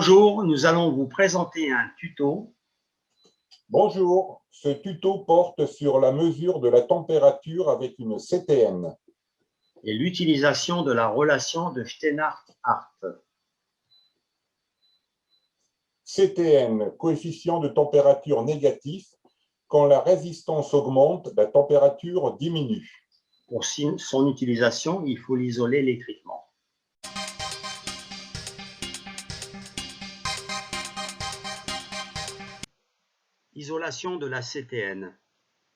Bonjour, nous allons vous présenter un tuto. Bonjour, ce tuto porte sur la mesure de la température avec une CTN Et l'utilisation de la relation de Steinhart-Hart. CTN, coefficient de température négatif. Quand la résistance augmente, la température diminue. Pour son utilisation, il faut l'isoler électriquement. Isolation de la CTN.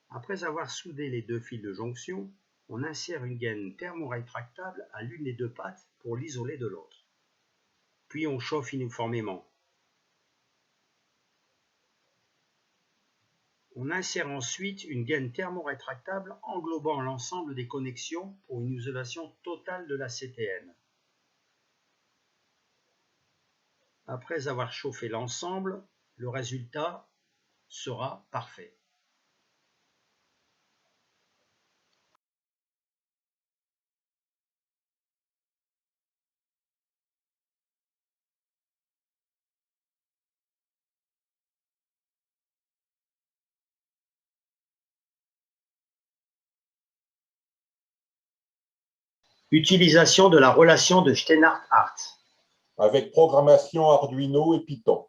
Après avoir soudé les deux fils de jonction, on insère une gaine thermorétractable à l'une des deux pattes pour l'isoler de l'autre. Puis on chauffe uniformément. On insère ensuite une gaine thermorétractable englobant l'ensemble des connexions pour une isolation totale de la CTN. Après avoir chauffé l'ensemble, le résultat sera parfait. Utilisation de la relation de Steinhart-Hart. Avec programmation Arduino et Python.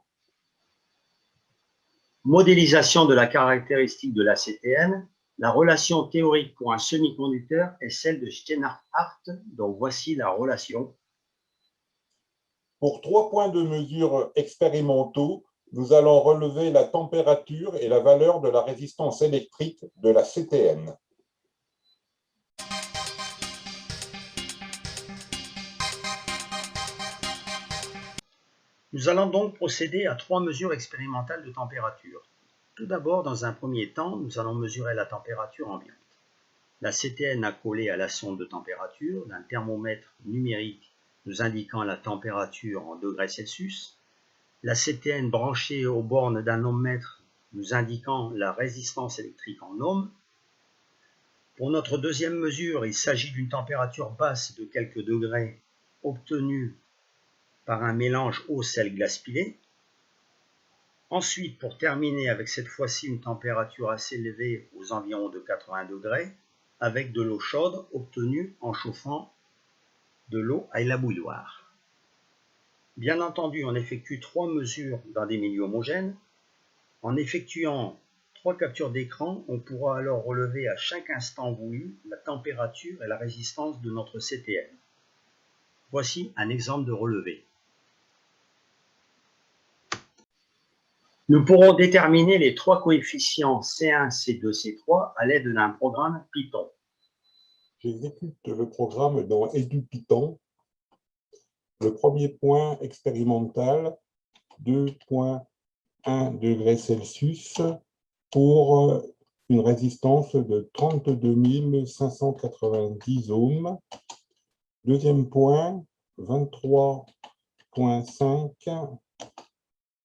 Modélisation de la caractéristique de la CTN. La relation théorique pour un semi-conducteur est celle de Steinhart-Hart, donc voici la relation. Pour 3 points de mesure expérimentaux, nous allons relever la température et la valeur de la résistance électrique de la CTN. Nous allons donc procéder à 3 mesures expérimentales de température. Tout d'abord, dans un premier temps, nous allons mesurer la température ambiante. La CTN accolée à la sonde de température d'un thermomètre numérique nous indiquant la température en degrés Celsius, la CTN branchée aux bornes d'un ohmmètre nous indiquant la résistance électrique en ohms. Pour notre deuxième mesure, il s'agit d'une température basse de quelques degrés obtenue par un mélange eau-sel-glace pilée. Ensuite, pour terminer avec cette fois-ci une température assez élevée aux environs de 80 degrés, avec de l'eau chaude obtenue en chauffant de l'eau à la bouilloire. Bien entendu, on effectue 3 mesures dans des milieux homogènes. En effectuant 3 captures d'écran, on pourra alors relever à chaque instant voulu la température et la résistance de notre CTN. Voici un exemple de relevé. Nous pourrons déterminer les 3 coefficients C1, C2, C3 à l'aide d'un programme Python. J'exécute le programme dans EduPython. Le premier point expérimental, 2,1 degrés Celsius pour une résistance de 32 590 ohms. Deuxième point, 23,5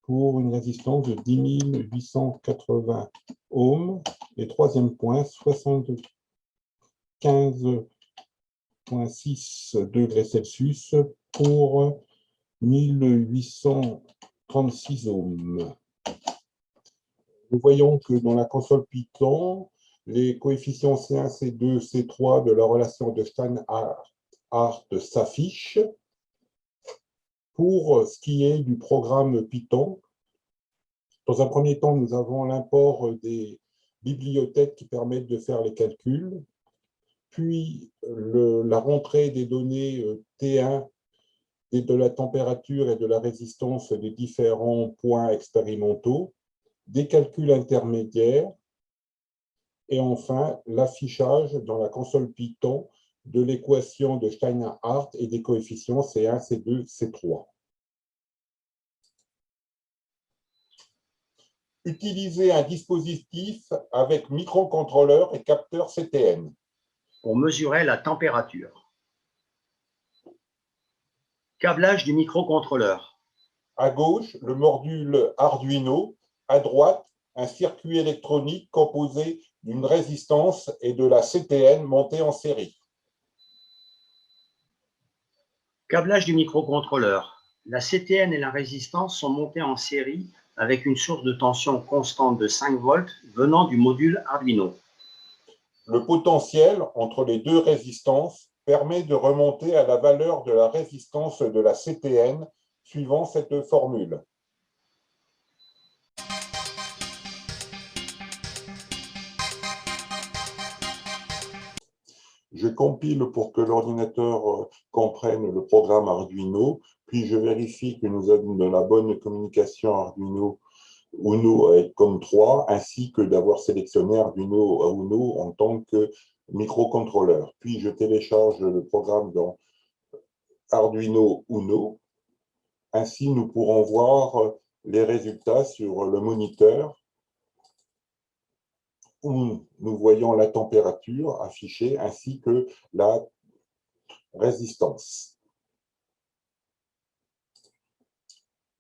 pour une résistance de 10 880 ohms. Et troisième point, 75,6 degrés Celsius pour 1836 ohms. Nous voyons que dans la console Python, les coefficients C1, C2, C3 de la relation de Steinhart s'affichent. Pour ce qui est du programme Python, dans un premier temps, nous avons l'import des bibliothèques qui permettent de faire les calculs, puis la rentrée des données T1 et de la température et de la résistance des différents points expérimentaux, des calculs intermédiaires, et enfin l'affichage dans la console Python de l'équation de Steinhart et des coefficients C1, C2, C3. Utiliser un dispositif avec microcontrôleur et capteur CTN. Pour mesurer la température. Câblage du microcontrôleur. À gauche, le module Arduino. À droite, un circuit électronique composé d'une résistance et de la CTN montée en série. Câblage du microcontrôleur. La CTN et la résistance sont montées en série avec une source de tension constante de 5 volts venant du module Arduino. Le potentiel entre les deux résistances permet de remonter à la valeur de la résistance de la CTN suivant cette formule. Je compile pour que l'ordinateur comprenne le programme Arduino, puis je vérifie que nous avons de la bonne communication Arduino Uno avec COM3, ainsi que d'avoir sélectionné Arduino Uno en tant que microcontrôleur. Puis je télécharge le programme dans Arduino Uno. Ainsi, nous pourrons voir les résultats sur le moniteur où nous voyons la température affichée ainsi que la résistance.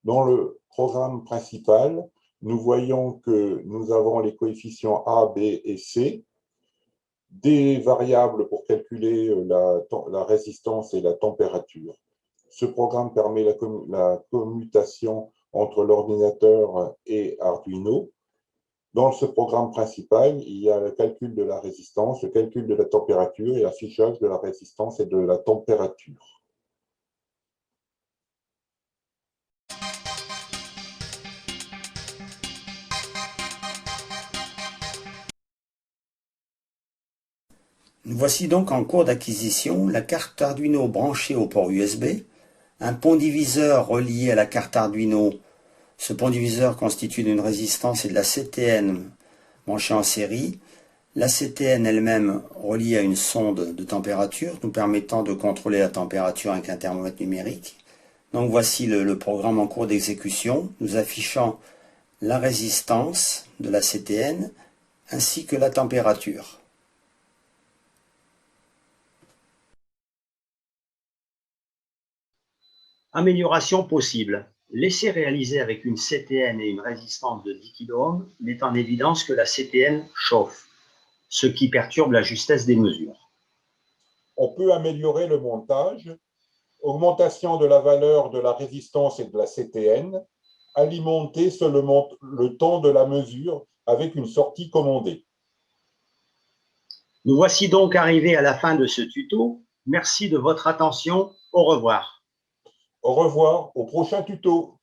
Dans le programme principal, nous voyons que nous avons les coefficients A, B et C, des variables pour calculer la résistance et la température. Ce programme permet la commutation entre l'ordinateur et Arduino. Dans ce programme principal, il y a le calcul de la résistance, le calcul de la température et l'affichage de la résistance et de la température. Nous voici donc en cours d'acquisition la carte Arduino branchée au port USB, un pont diviseur relié à la carte Arduino. Ce pont diviseur constitue d'une résistance et de la CTN branchée en série. La CTN elle-même reliée à une sonde de température, nous permettant de contrôler la température avec un thermomètre numérique. Donc voici le programme en cours d'exécution, nous affichant la résistance de la CTN ainsi que la température. Amélioration possible. L'essai réalisé avec une CTN et une résistance de 10 kΩ met en évidence que la CTN chauffe, ce qui perturbe la justesse des mesures. On peut améliorer le montage, augmentation de la valeur de la résistance et de la CTN, alimenter seulement le temps de la mesure avec une sortie commandée. Nous voici donc arrivés à la fin de ce tuto. Merci de votre attention. Au revoir. Au revoir, au prochain tuto.